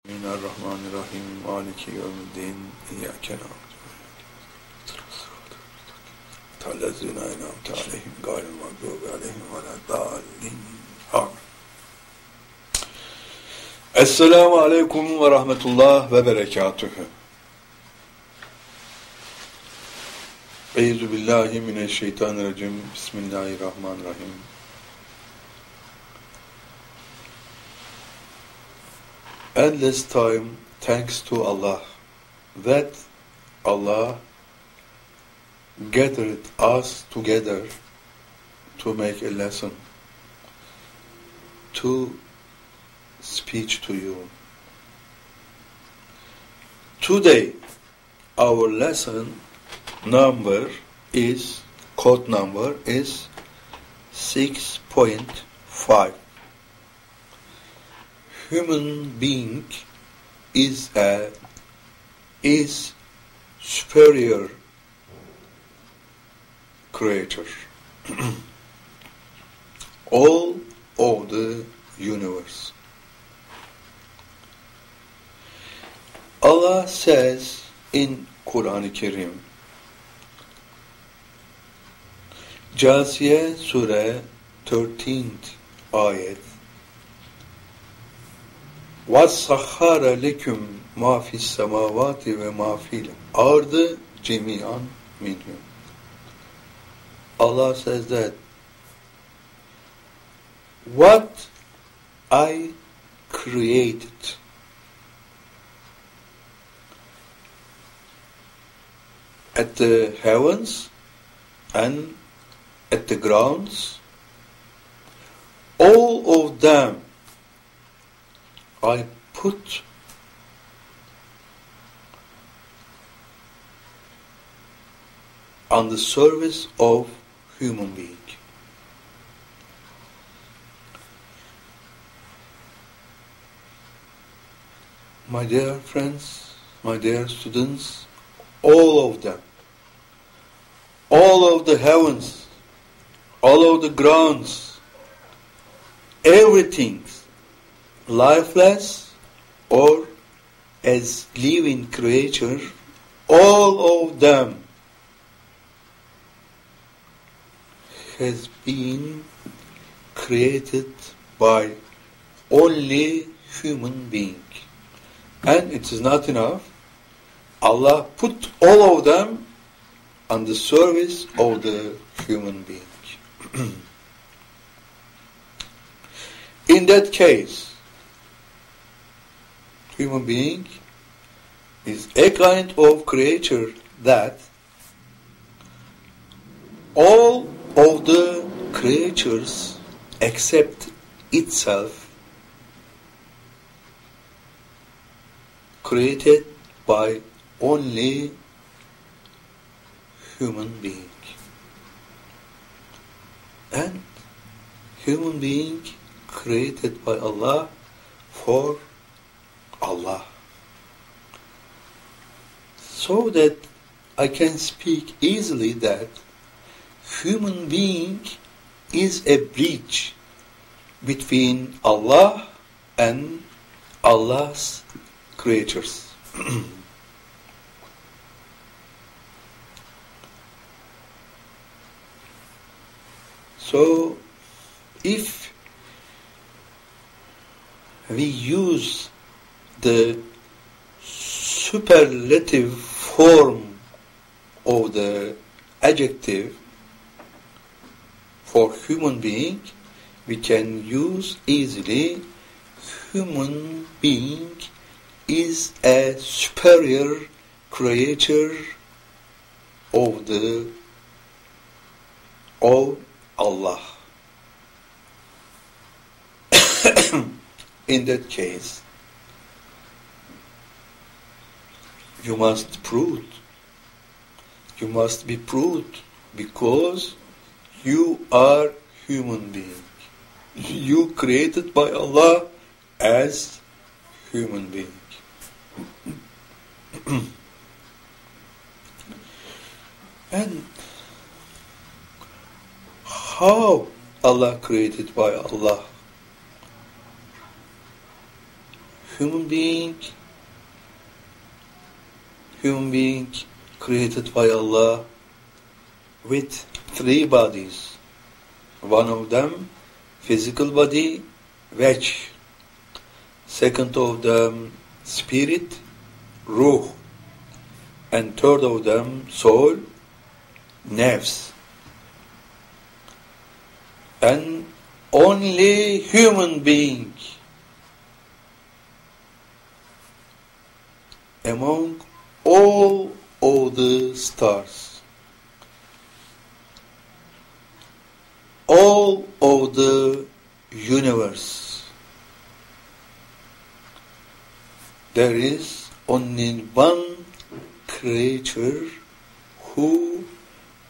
Bismillahirrahmanirrahim. Maliki yevmiddin. İyyâke na'budu ve iyyâke nestaîn. İhdinas aleyhim gayril mağdûbi aleyhim veleddâllîn. Amin. Esselamu aleyküm ve rahmetullah ve berekatühü. Eyzu billahi mineşşeytanirracim. Bismillahirrahmanirrahim. Endless time, thanks to Allah, that Allah gathered us together to make a lesson, to speech to you. Today, our lesson code number is 6.5. Human being is superior creature. All of the universe. Allah says in Quran-ı Kerim, Câsiye Sure 13th ayet, وَسَخَّرَ لَكُمْ مَا فِي السَّمَاوَاتِ وَمَا فِي الْأَرْضِ جَمِيعًا مِنْهُ. Allah says that what I created at the heavens and at the grounds, all of them I put on the service of human being. My dear friends, my dear students, all of them, all of the heavens, all of the grounds, everything, lifeless or as living creature, all of them has been created by only human being. And it is not enough. Allah put all of them on the service of the human being. In that case, human being is a kind of creature that all of the creatures except itself created by only human being. And human being created by Allah for Allah. So that I can speak easily that human being is a bridge between Allah and Allah's creatures. So, if we use the superlative form of the adjective for human being, we can use easily human being is a superior creature of Allah. In that case, you must be proved because you are human being. You created by Allah as human being. And how Allah created by Allah human being created by Allah with three bodies. One of them physical body, vajh. Second of them spirit, ruh. And third of them soul, nafs. And only human being among all of the stars, all of the universe, there is only one creature who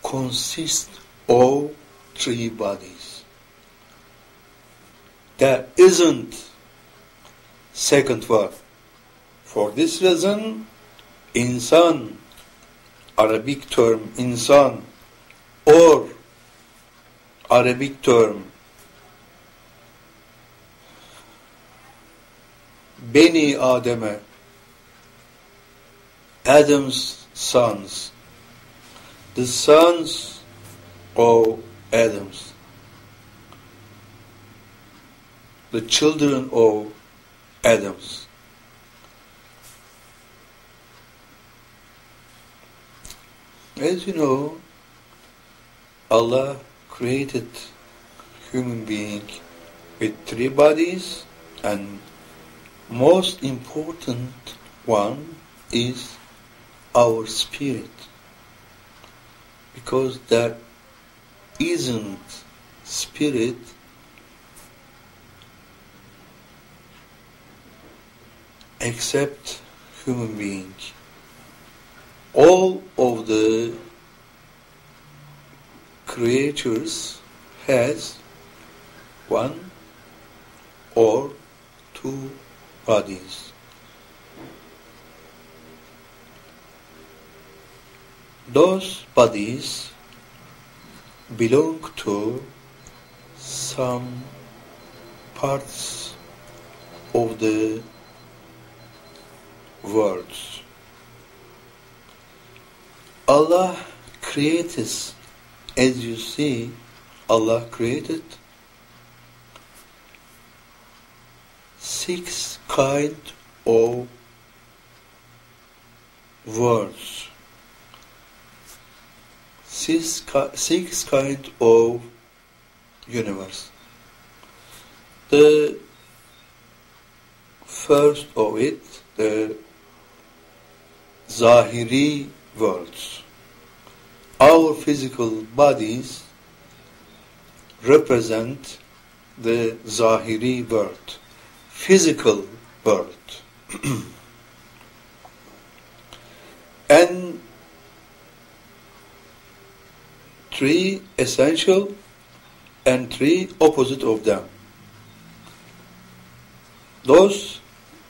consists of three bodies. There isn't second one. For this reason, insan, Arabic term insan, or Arabic term Beni Adem'e, Adam's sons, the sons of Adam's, the children of Adam's. As you know, Allah created human being with three bodies, and most important one is our spirit, because there isn't spirit except human being. All of the creatures has one or two bodies. Those bodies belong to some parts of the world. Allah created, as you see, Allah created 6 kinds of words, 6 kinds of universe. The first of it, the Zahiri worlds. Our physical bodies represent the Zahiri world, physical world. And 3 essential and 3 opposite of them.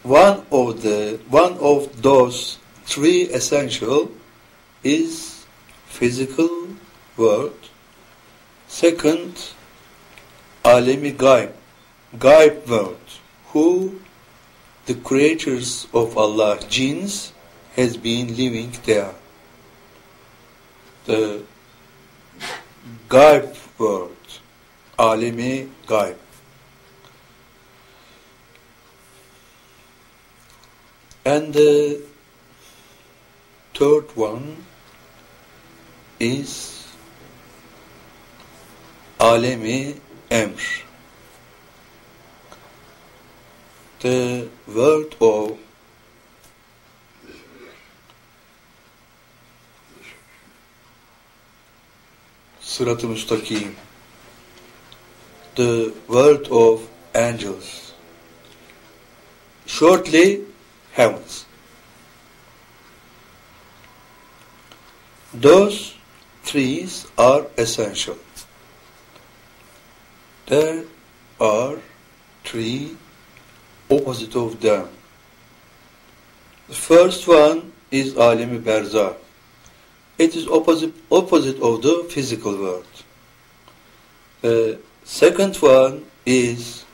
One of those 3 essential is physical world. Second, alemi gaib world, who the creatures of Allah, jinns, has been living there. The gaib world, alemi gaib. And the third one is alemi emr, the world of Sırat-ı Müstakim, the world of angels, shortly heavens. Those 3 are essential. There are 3 opposite of them. The first one is alemi berzah. It is opposite of the physical world. The second one is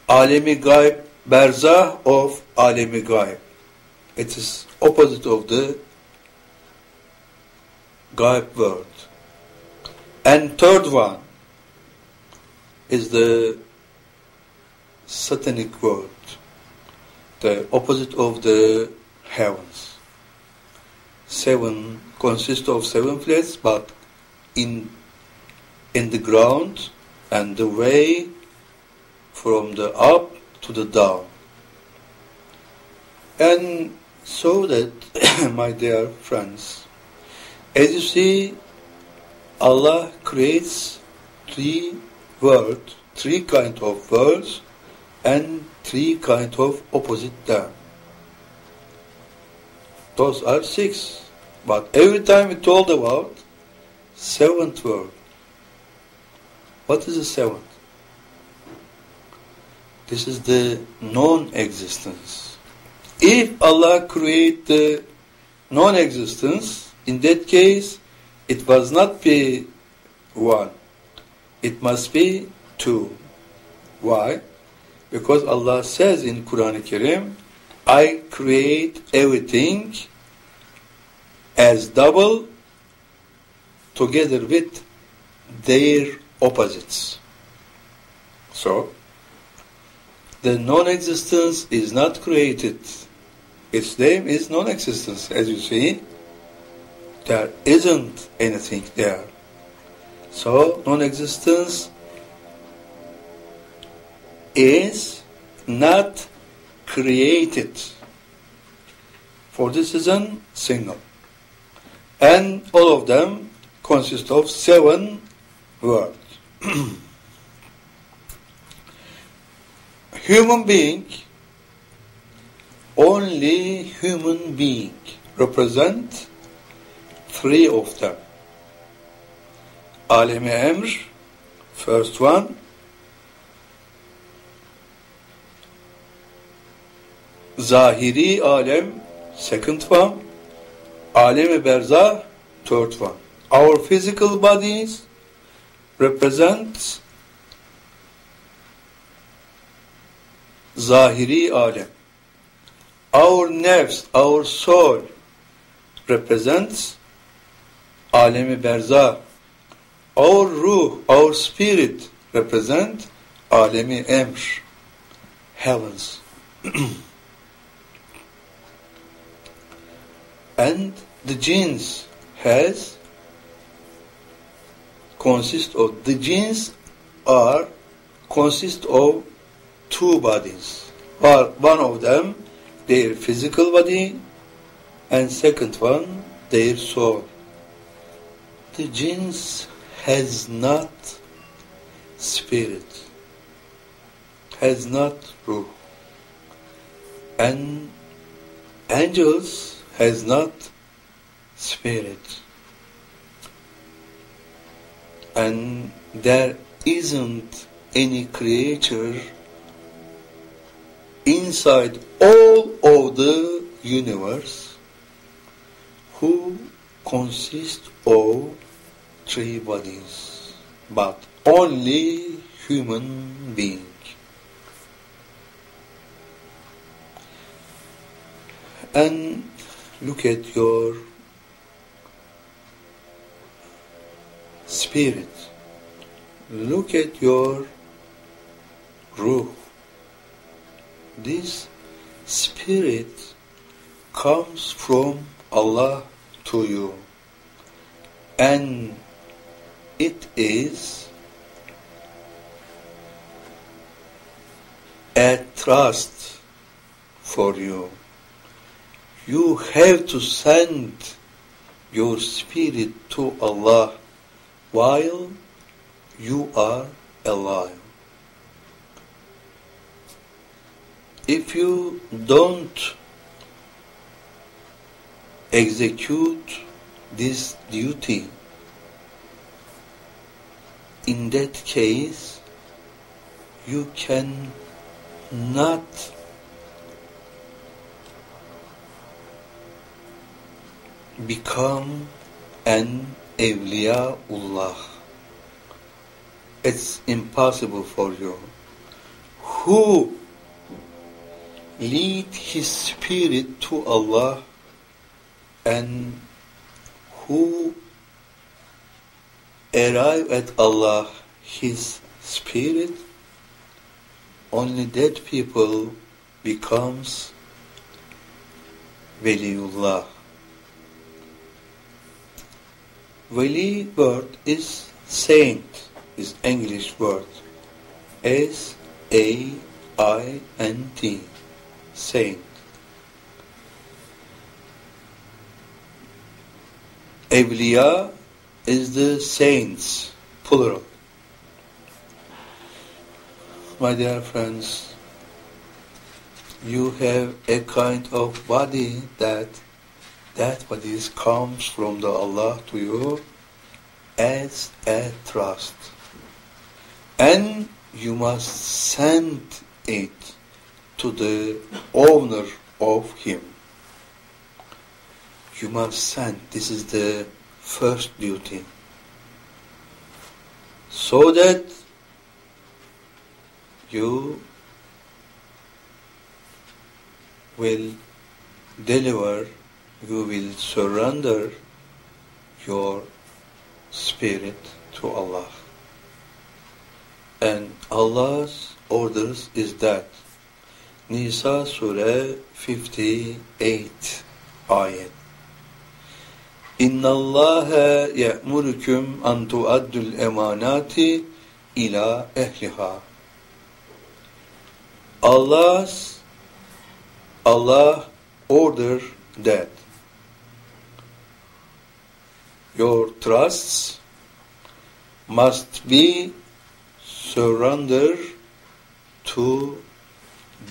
Alemi Gayb, Berzah of Alemi Gayb. It is opposite of the Gayb word. And third one is the satanic word, the opposite of the heavens. Seven consists of seven flats, but in the ground and the way from the up to the down. And so that, my dear friends, as you see, Allah creates three kind of words and three kind of opposite them. Those are six. But every time we told about seventh word. What is the seventh? This is the non-existence. If Allah create the non-existence, in that case, it must not be one. It must be two. Why? Because Allah says in Quran Kareem, I create everything as double together with their opposites. So, the non-existence is not created. Its name is non-existence. As you see, there isn't anything there. So, non-existence is not created. For this reason, single. And all of them consist of seven words. Human being, only human being represent three of them. Alem-i Emr, first one. Zahiri Alem, second one. Alem-i Berzah, third one. Our physical bodies represent Zahiri Alem. Our nerves, our soul represents Alem-i Berzah. Our ruh, our spirit represent Alem-i Emr, heavens. And the genes consist of two bodies. One of them, their physical body, and second one, their soul. The genes has not spirit, has not ruh, and angels has not spirit. And there isn't any creature inside all of the universe who consists of three bodies, but only human being. And look at your spirit. Look at your ruh. This spirit comes from Allah to you, and it is a trust for you. You have to send your spirit to Allah while you are alive. If you don't execute this duty, in that case, you can not become an awliyaullah. It's impossible for you. who lead his spirit to Allah and who arrive at Allah, his spirit, only that people becomes Waliullah. Wali word is saint, is English word. S-A-I-N-T, saint. Evliya is the saints, plural. My dear friends, you have a kind of body that body comes from the Allah to you as a trust. And you must send it to the owner of him. You must send. This is the first duty. So that you will deliver, you will surrender your spirit to Allah. And Allah's orders is that. Nisa Surah 58 ayet. İnna Allaha ya'murukum an tu'addul emanati ila ehliha. Allah order that your trusts must be surrendered to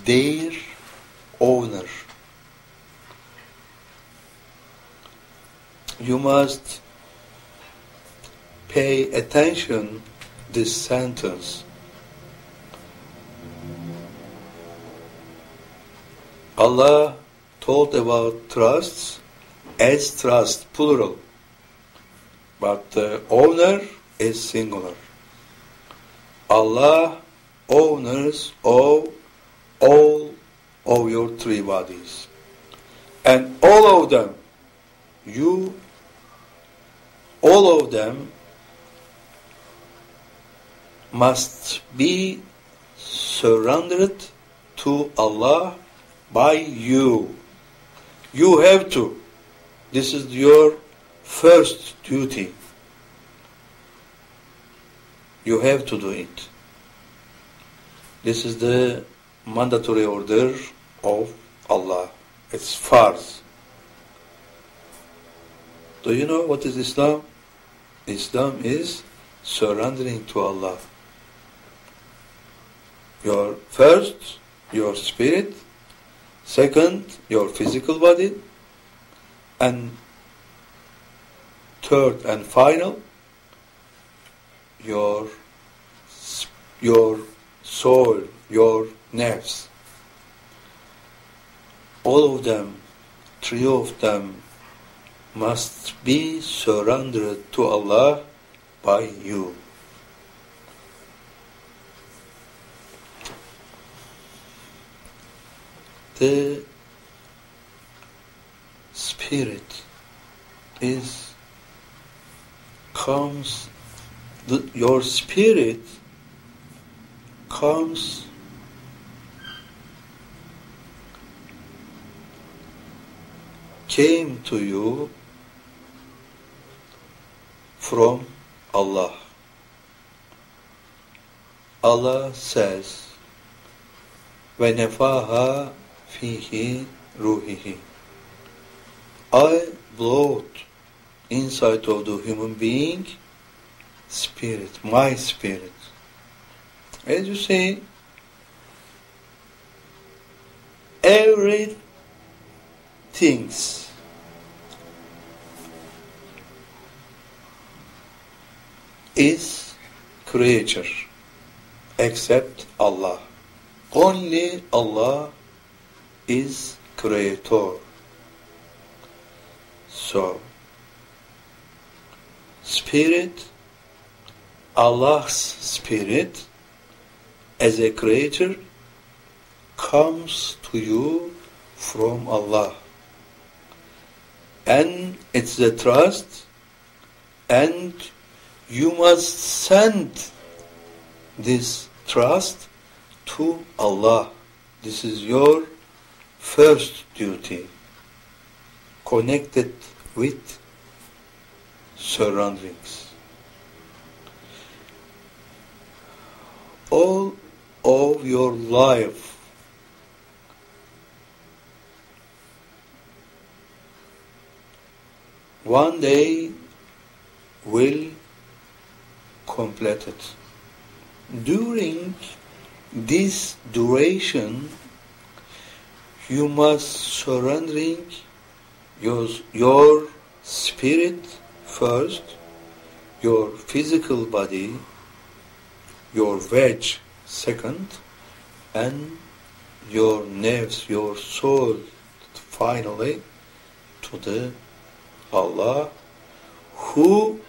their owner. You must pay attention this sentence. Allah told about trusts as trust, plural, but the owner is singular. Allah owners of all of your three bodies, and all of them, all of them must be surrendered to Allah by you. You have to. This is your first duty. You have to do it. This is the mandatory order of Allah. It's farz. Do you know what is Islam? Islam is surrendering to Allah. First, your spirit. Second, your physical body. And third and final, your soul, your nerves. All of them, three of them, must be surrendered to Allah by you. The spirit your spirit came to you from Allah. Allah says, وَنَفَاهَا فِيهِ رُوحِهِ. I blowed inside of the human being spirit, my spirit. As you see, everything is creature except Allah. Only Allah is creator. So, spirit, Allah's spirit as a creator comes to you from Allah. And it's the trust, and you must send this trust to Allah. This is your first duty, connected with surroundings. All of your life one day will complete it. During this duration, you must surrendering your spirit first, your physical body, your veg second, and your nerves, your soul finally to the Allah, who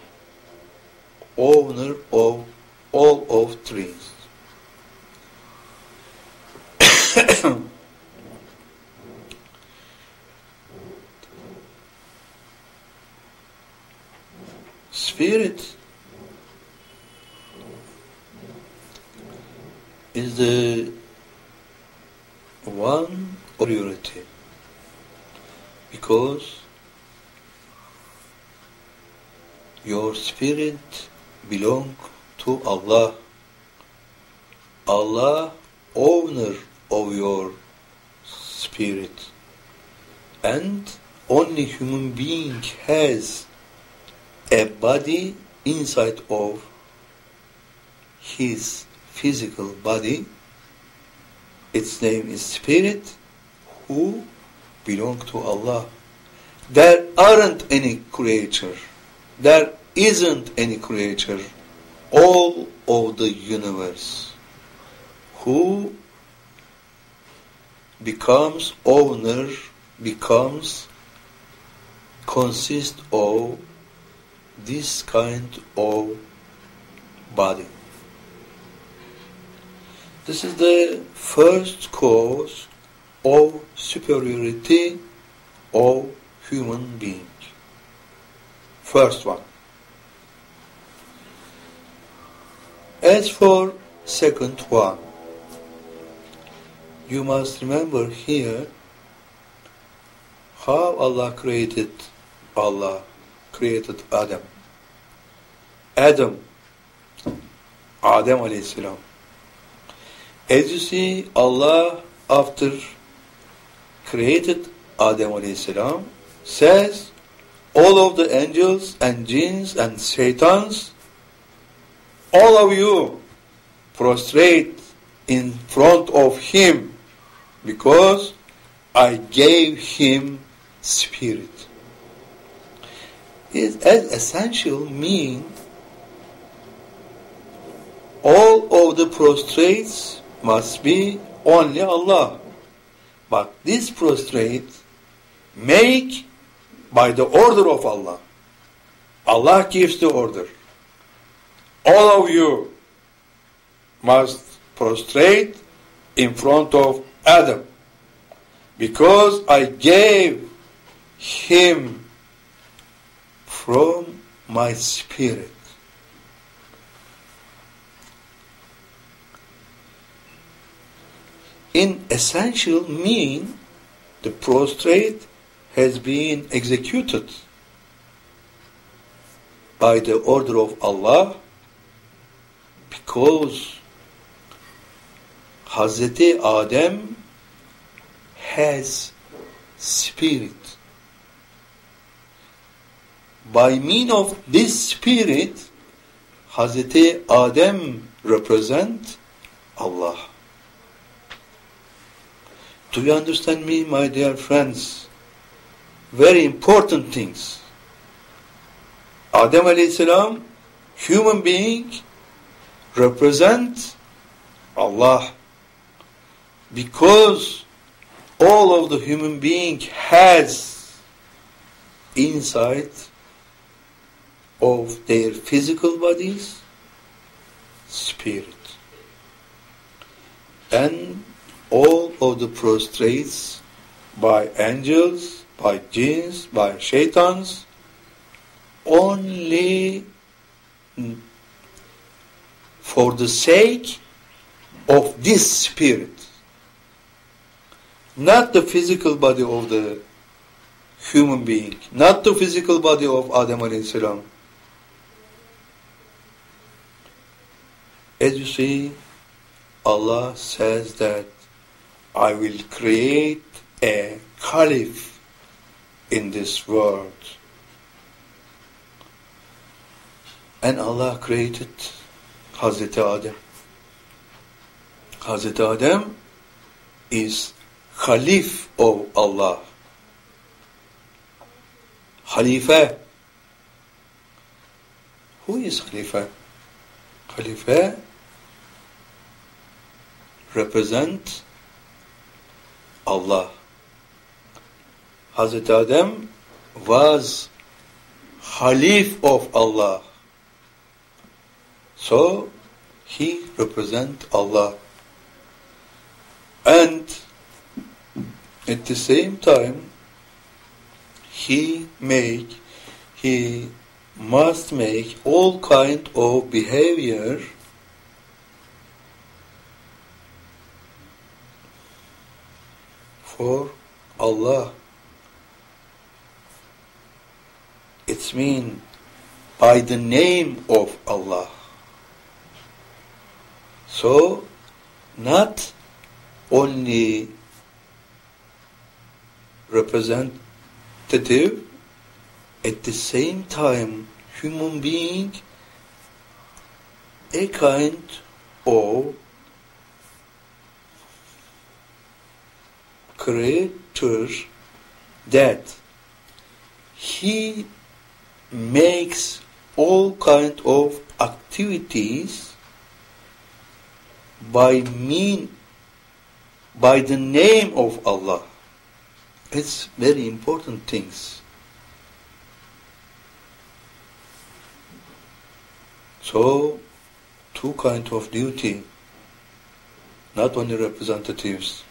owner of all of things. Spirit is the one priority, because your spirit belongs to Allah. Allah, owner of your spirit, and only human being has a body inside of his physical body. Its name is spirit, who belong to Allah. There aren't any creature. There isn't any creature all of the universe who becomes owner, becomes consist of this kind of body. This is the first cause of superiority of human being. First one. As for second one, you must remember here how Allah created Adam. Adam alayhi salam. As you see, Allah, after created Adam alayhi salam, says, all of the angels and jinns and shaitans, all of you prostrate in front of him, because I gave him spirit. It as essential mean all of the prostrates must be only Allah. But this prostrate make by the order of Allah. Allah gives the order. All of you must prostrate in front of Adam, because I gave him from my spirit. In essential mean, the prostrate has been executed by the order of Allah, because Hazreti Adam has spirit. By means of this spirit, Hazreti Adam represents Allah. Do you understand me, my dear friends? Very important things. Adam alayhi salam, human being, represent Allah, because all of the human being has inside of their physical bodies spirit, and all of the prostrates by angels, by jinns, by shaitans, only for the sake of this spirit, not the physical body of the human being, not the physical body of Adam alayhi salam. As you see, Allah says that I will create a caliph in this world. And Allah created Hazreti Adam. Hazreti Adam is Khalif of Allah. Khalifa. Who is Khalifa? Khalifa represent Allah. Hazreti Adam was Khalif of Allah. So, he represent Allah. And at the same time, he must make all kind of behavior for Allah. It's mean by the name of Allah. So, not only representative, at the same time, human being, a kind of creator that he makes all kind of activities by the name of Allah. It's very important things. So, two kinds of duty, not only representatives,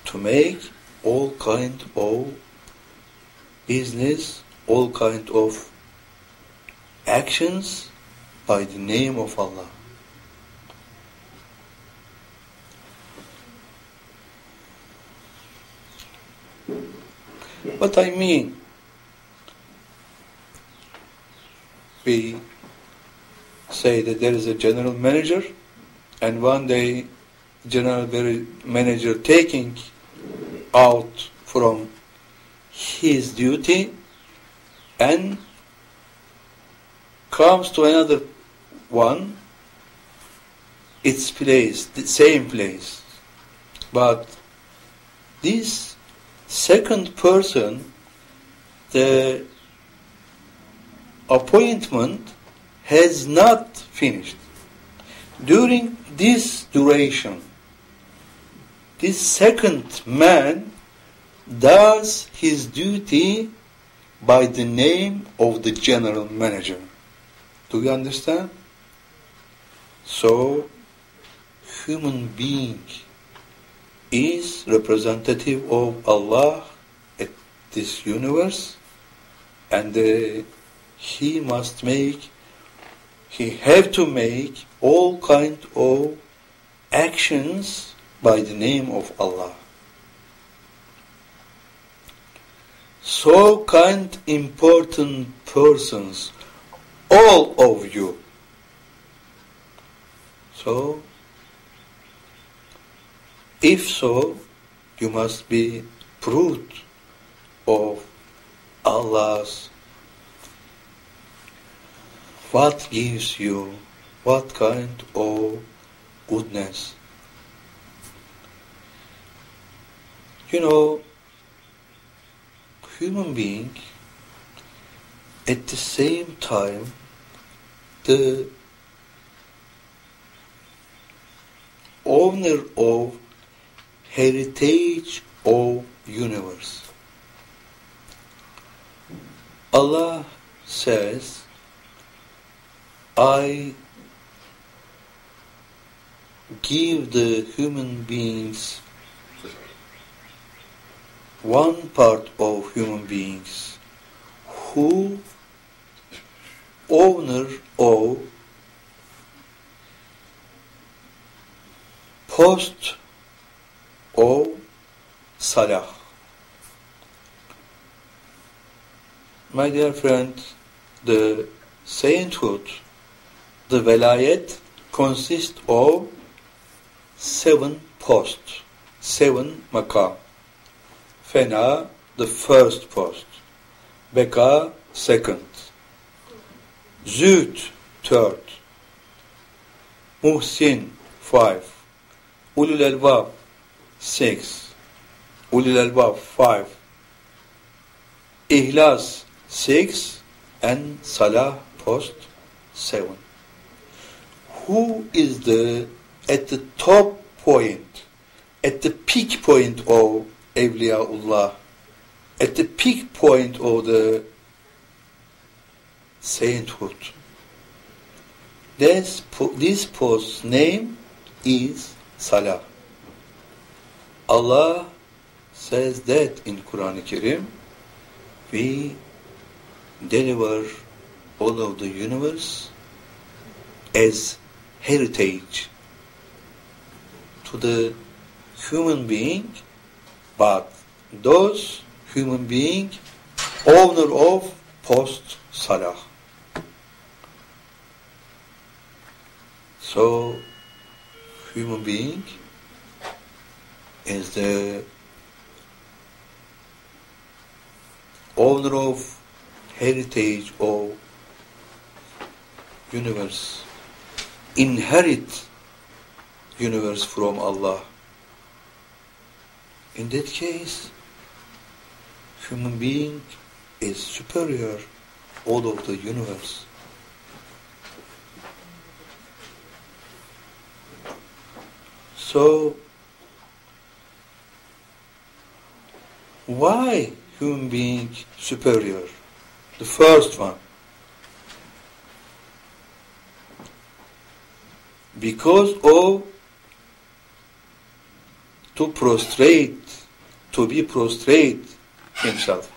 to make all kind of business, all kind of actions by the name of Allah. What I mean, we say that there is a general manager, and one day general manager taking out from his duty and comes to another one, its place, the same place. But this second person, the appointment has not finished. During this duration, this second man does his duty by the name of the general manager. Do you understand? So, human being is representative of Allah at this universe, and he have to make all kind of actions by the name of Allah. So kind important persons, all of you. So, if so, you must be fruit of Allah's, what gives you, what kind of goodness. You know, human being, at the same time, the owner of heritage of universe. Allah says, I give the human beings one part of human beings who owner of post of salah. My dear friend, the sainthood, the velayet consists of 7 posts, 7 makam. Fena, the first post. Beka, second. Züht, third. Muhsin, 5. Ulul Elbab, 6. Ulul Elbab, 5. İhlas, 6. And Salah, post, 7. Who is at the top point, at the peak point of Evliyaullah, at the peak point of the sainthood? This post's name is Salah. Allah says that in Quran Kareem, we deliver all of the universe as heritage to the human being, but those human beings owner of post salah. So human being is the owner of heritage of universe, inherit universe from Allah. In that case, human being is superior all of the universe. So, why human being superior? The first one, because of to be prostrate himself.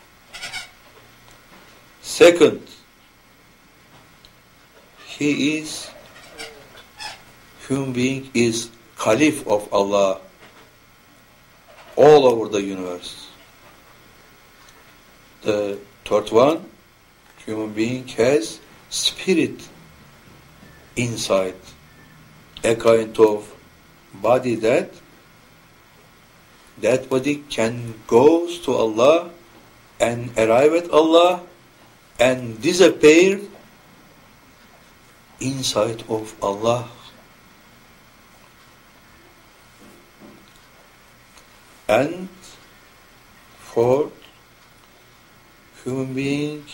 Second, human being is Caliph of Allah all over the universe. The third one, human being has spirit inside, a kind of body that body can go to Allah and arrive at Allah and disappear inside of Allah. And fourth, human being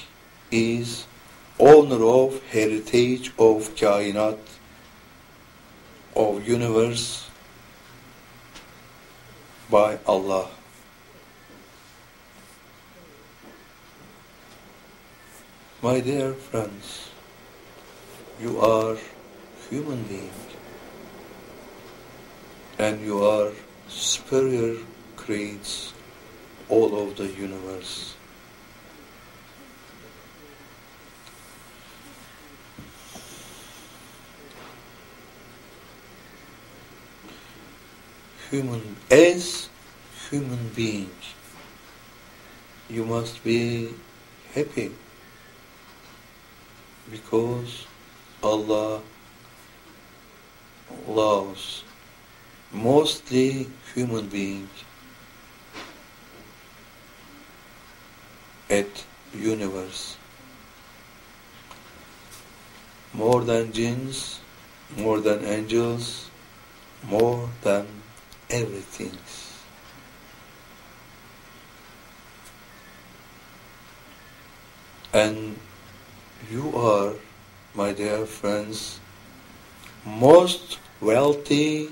is owner of heritage of kainat, of universe by Allah. My dear friends, you are human being and you are superior creates all of the universe. As human being, you must be happy because Allah loves mostly human being at universe more than jinns, more than angels, more than everything. And you are, my dear friends, most wealthy,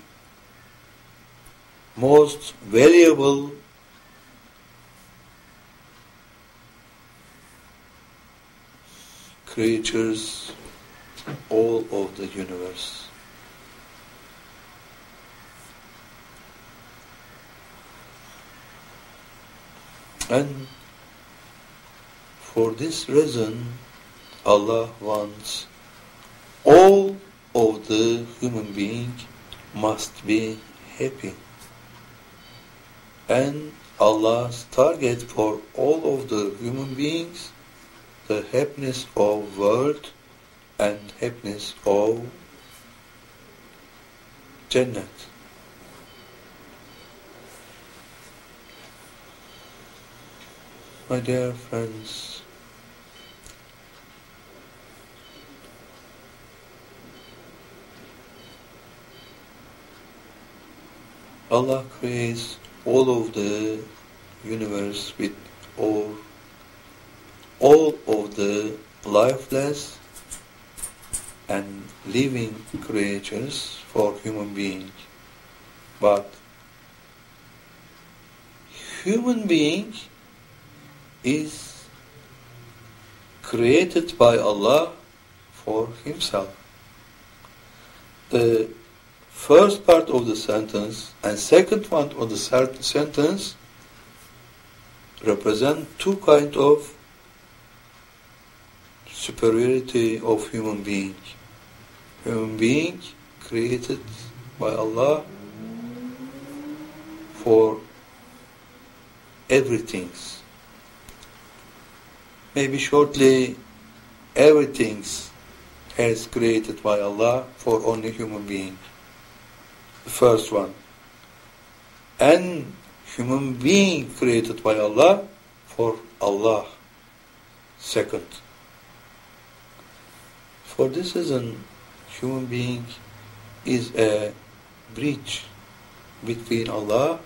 most valuable creatures all of the universe. And for this reason, Allah wants all of the human beings must be happy. And Allah's target for all of the human beings, the happiness of world and happiness of Jannah. My dear friends, Allah creates all of the universe with all of the lifeless and living creatures for human beings. But human being is created by Allah for himself. The first part of the sentence and second part of the sentence represent two kinds of superiority of human being. Human being created by Allah for everything. Maybe shortly, everything has created by Allah for only human being. The first one. And human being created by Allah for Allah. Second. For this reason, human being is a bridge between Allah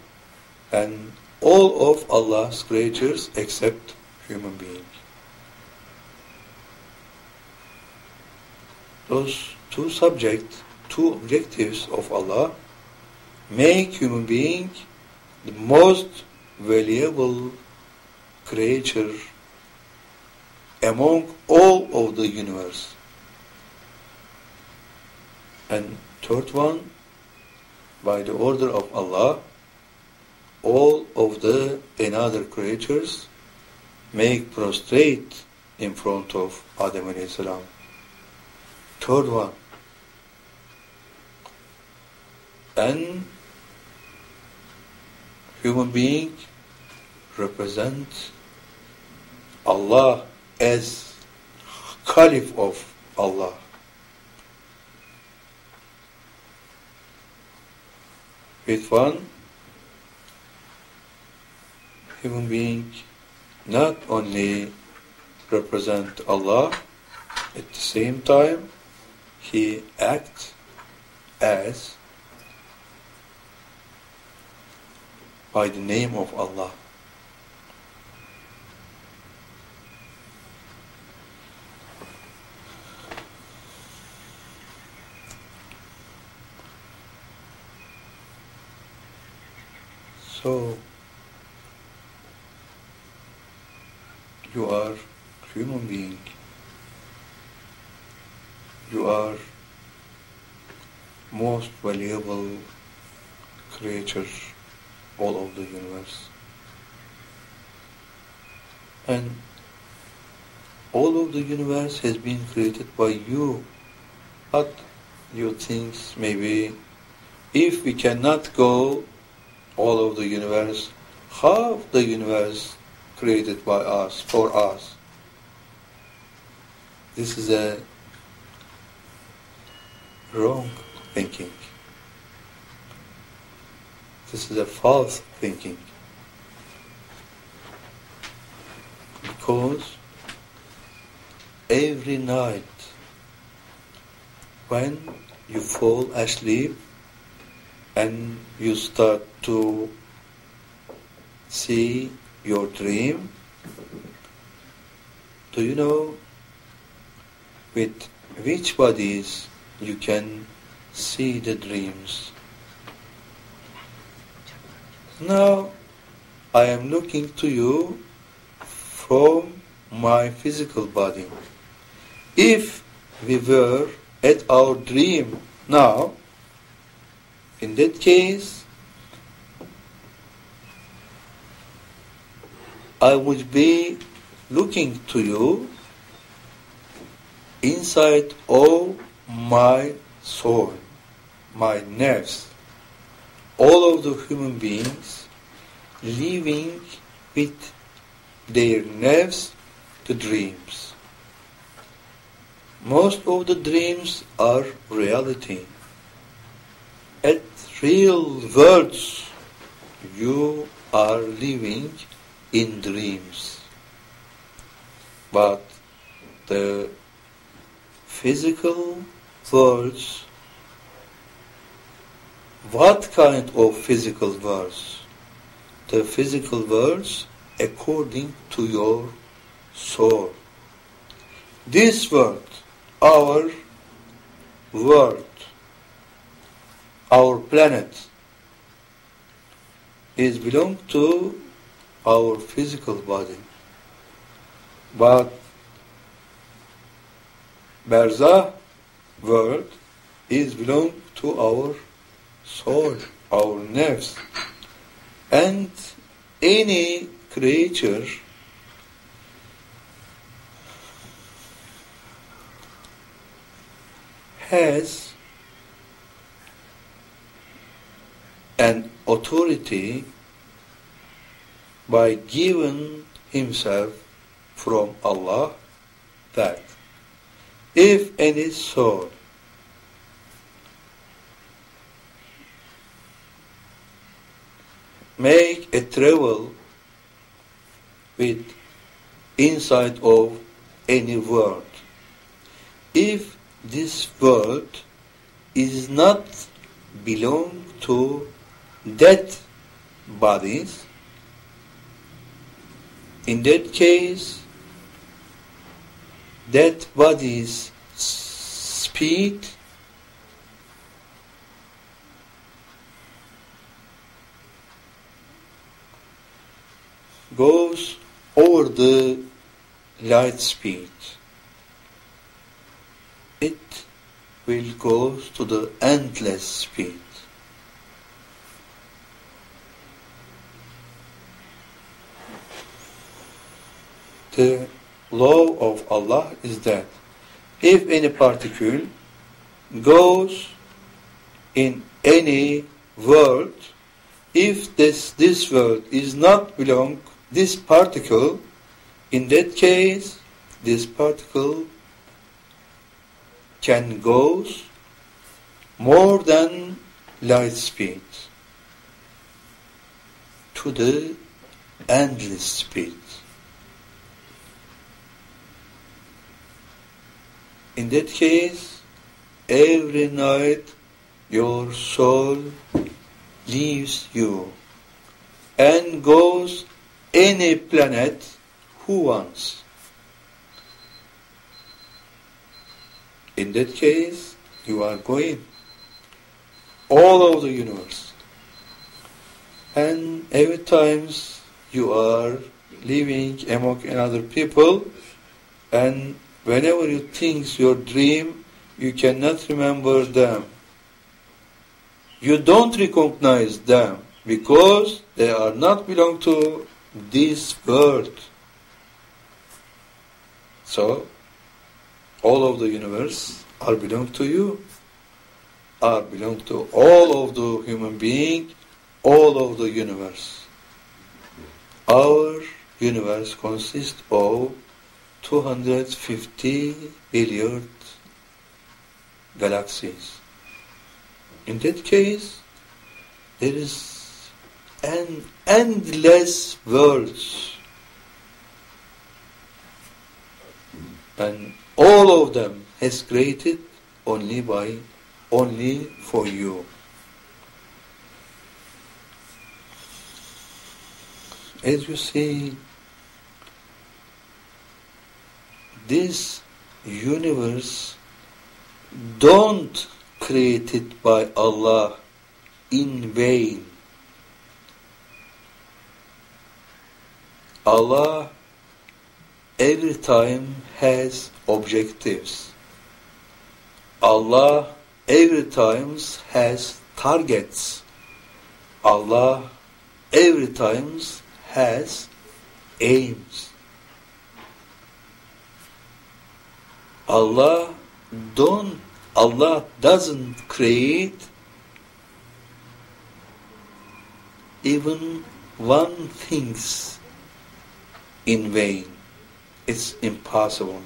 and all of Allah's creatures except human being. Those two subjects, two objectives of Allah make human being the most valuable creature among all of the universe. And third one, by the order of Allah, all of the another creatures make prostrate in front of Adam alayhi salam. Third one. And human being represents Allah as Caliph of Allah. With one, human being not only represent Allah, at the same time he acts as by the name of Allah. So, you are human being. You are most valuable creature all of the universe. And all of the universe has been created by you. But you think maybe if we cannot go all of the universe, half the universe created by us, for us. This is a wrong thinking. This is a false thinking. Because every night when you fall asleep and you start to see your dream, do you know with which bodies you can see the dreams? Now I am looking to you from my physical body. If we were at our dream now, in that case, I would be looking to you inside of my soul, my nerves, all of the human beings living with their nerves, the dreams. Most of the dreams are reality. At real worlds, you are living in dreams. But the physical worlds, what kind of physical worlds? The physical worlds according to your soul. This world, our planet, is belong to our physical body. But Barzakh world is belong to our soul, our nerves. And any creature has an authority by giving himself from Allah that if any soul make a travel with inside of any world, if this world is not belong to that bodies, in that case, that body's speed goes over the light speed. It will go to the endless speed. The law of Allah is that if any particle goes in any world, if this world is not belong this particle, in that case this particle can go more than light speed to the endless speed. In that case, every night your soul leaves you and goes any planet who wants. In that case, you are going all over the universe. And every time you are living among other people, and whenever you think your dream, you cannot remember them. You don't recognize them because they are not belong to this world. So, all of the universe are belong to you, are belong to all of the human being, all of the universe. Our universe consists of 250 billion galaxies. In that case, there is an endless world, and all of them is created only for you. As you see, this universe don't created by Allah in vain. Allah every time has objectives. Allah every time has targets. Allah every time has aims. Allah doesn't create even one thing in vain. It's impossible.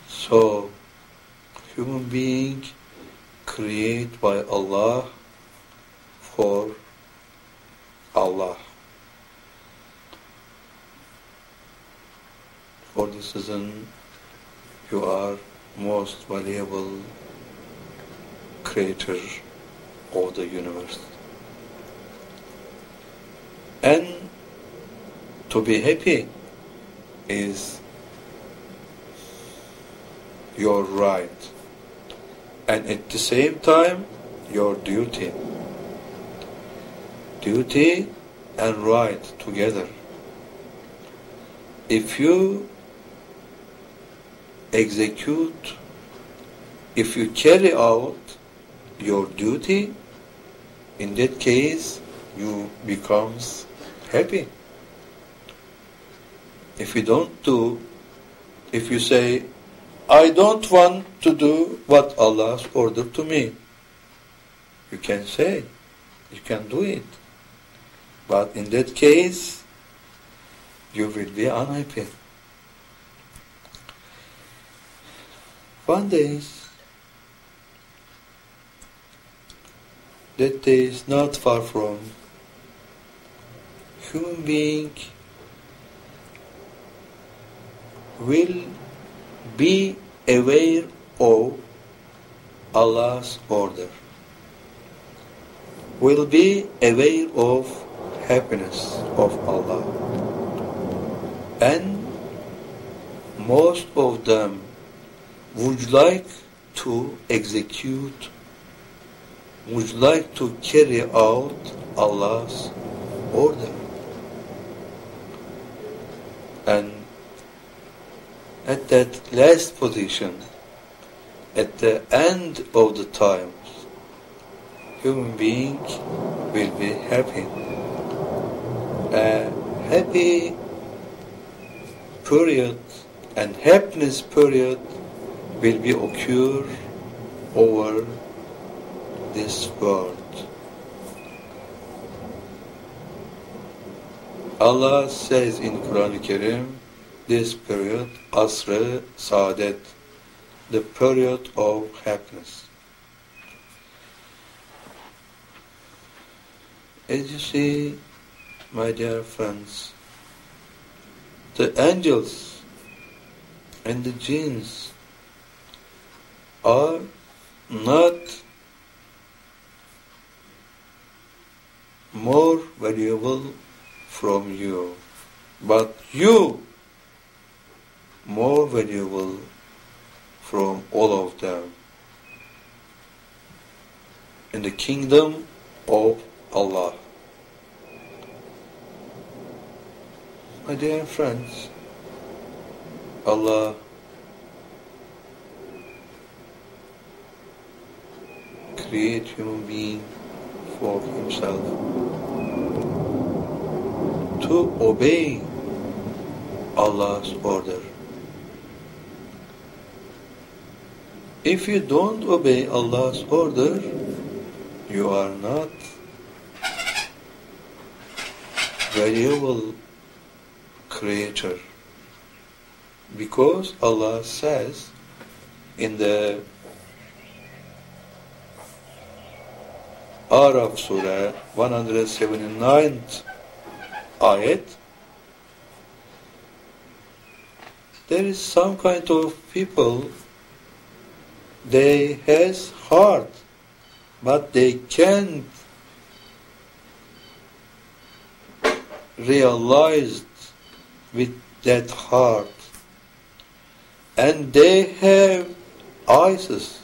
So, human being created by Allah for Allah. For this reason, you are most valuable creator of the universe. And to be happy is your right, and at the same time your duty. Duty and right together. If you execute, if you carry out your duty, in that case you becomes happy. If you don't do, if you say, I don't want to do what Allah has ordered to me, you can say, you can do it. But in that case, you will be unhappy. One day, that day is not far from human being will be aware of Allah's order, will be aware of happiness of Allah, and most of them would like to execute, would like to carry out Allah's order. And at that last position, at the end of the times, human being will be happy. A happy period and happiness period will be occur over this world. Allah says in Quran Kareem, this period, Asr Saadet, the period of happiness. As you see, my dear friends, the angels and the jinns are not more valuable from you, but you more valuable from all of them in the kingdom of Allah. My dear friends, Allah create human being for himself to obey Allah's order. If you don't obey Allah's order, you are not valuable creator, because Allah says in the Araf Surah 179th ayat, there is some kind of people, they has heart, but they can't realize with that heart, and they have eyes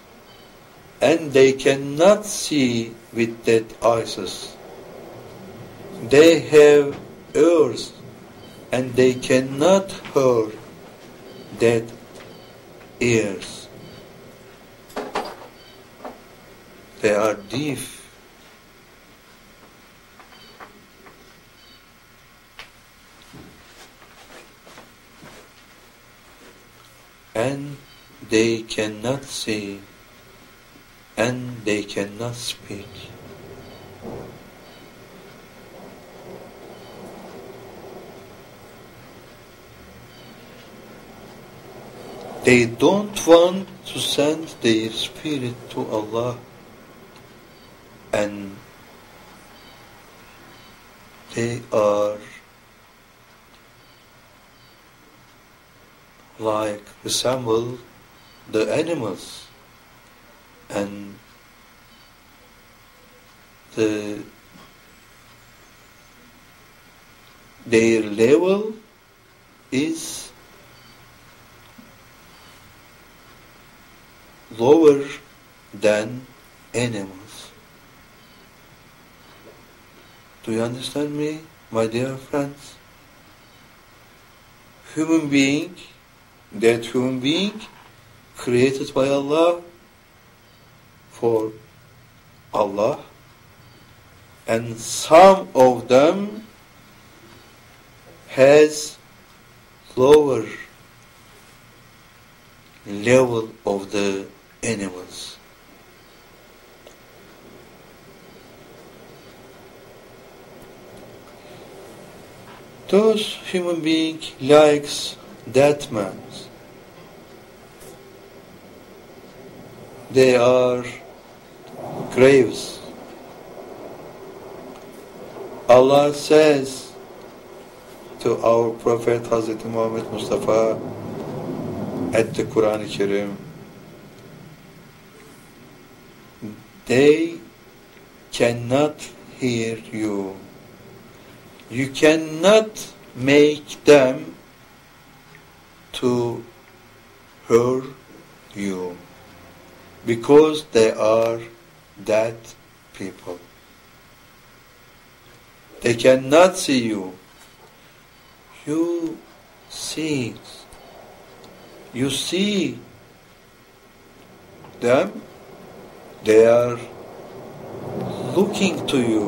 and they cannot see with that eyes. They have ears and they cannot hear that ears. They are deaf they cannot see and they cannot speak. They don't want to send their spirit to Allah, and they are like resemble the animals, and their level is lower than animals. Do you understand me, my dear friends? That human being created by Allah for Allah, and some of them has lower level of the animals. Those human being likes that man. They are graves. Allah says to our Prophet Hazreti Muhammed Mustafa at the Quran Kerim, they cannot hear you. You cannot make them to hear you, because they are dead people. They cannot see you. You see them. They are looking to you,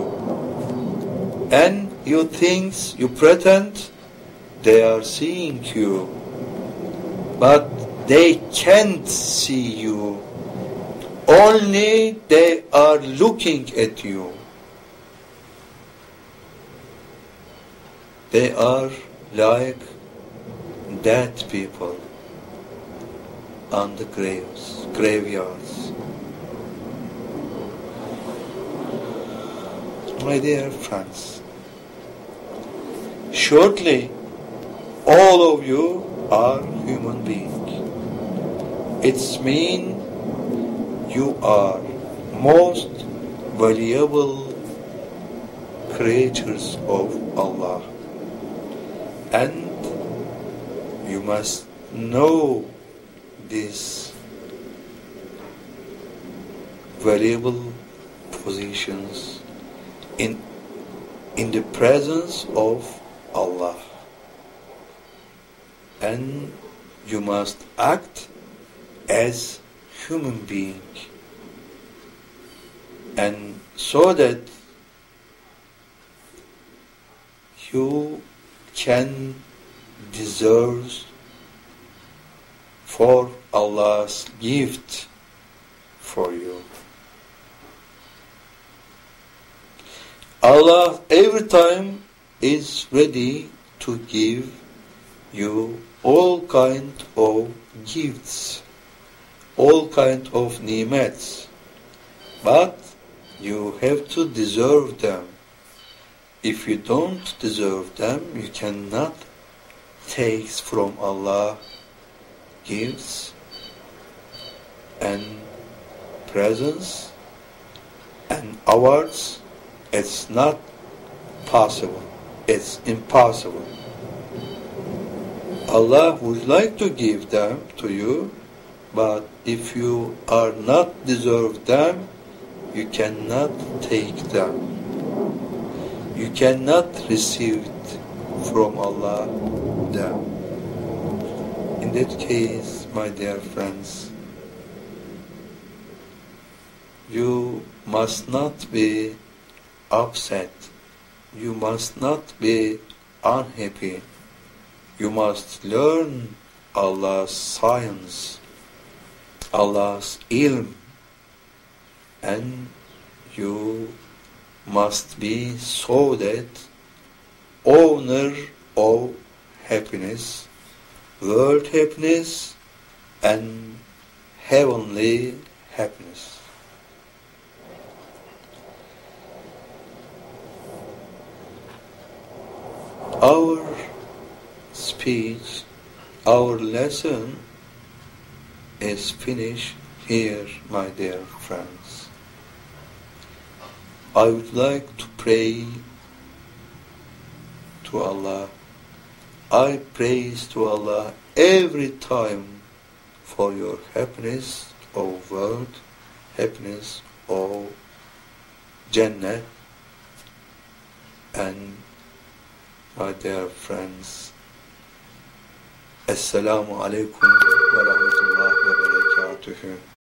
and you pretend they are seeing you, but they can't see you. Only they are looking at you. They are like dead people on the graveyards. My dear friends, shortly, all of you are human beings. It's mean you are most valuable creatures of Allah, and you must know these valuable positions in the presence of Allah, and you must act as human being, and so that you can deserve for Allah's gift for you. Allah every time is ready to give you all kind of gifts, all kind of ni'mats, but you have to deserve them. If you don't deserve them, you cannot take from Allah gifts and presents and awards. It's not possible. It's impossible. Allah would like to give them to you, but if you are not deserve them, you cannot take them. You cannot receive it from Allah them. In that case, my dear friends, you must not be upset. You must not be unhappy. You must learn Allah's science Allah's ilm, and you must be so that owner of happiness, world happiness, and heavenly happiness. Our speech, our lesson is finished here, my dear friends. I would like to pray to Allah. I praise to Allah every time for your happiness of world, happiness of Jannah. And my dear friends, Assalamu alaikum wa rahmatullahi wa barakatuh.